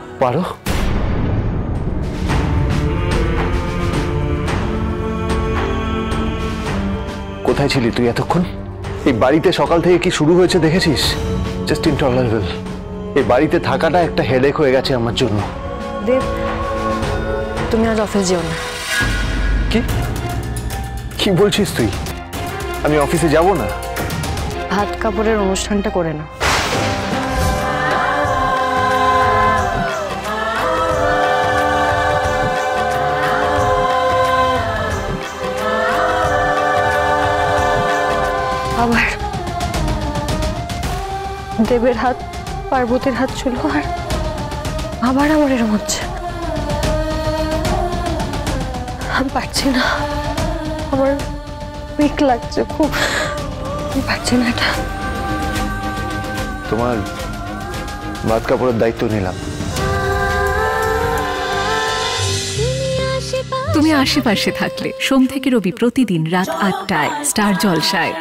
পারো? কোথায় ছিলি তুই এতক্ষণ? এই বাড়িতে সকাল থেকে কি শুরু হয়েছে দেখেছিস? Just intolerable. এই বাড়িতে থাকাটা একটা হেডেক হয়ে গেছে আমার জন্য। দেব, তুমি আজ অফিস যেও না। কি কি বলছিস তুই? আমি অফিসে যাব না? ভাত কাপড়ের অনুষ্ঠানটা করে না। আবার দেবের হাত পার্বতীর হাত ছিল, আর আবার আমার এরম হচ্ছে। আমি পারছি না, আমার উইক লাগছে খুব, আমি পারছি না এটা। তোমার ভাত কাপড়ের দায়িত্ব নিলাম। তুমি আশেপাশে থাকলে সোম থেকে রবি প্রতিদিন রাত ৮টায় স্টার জলসায়।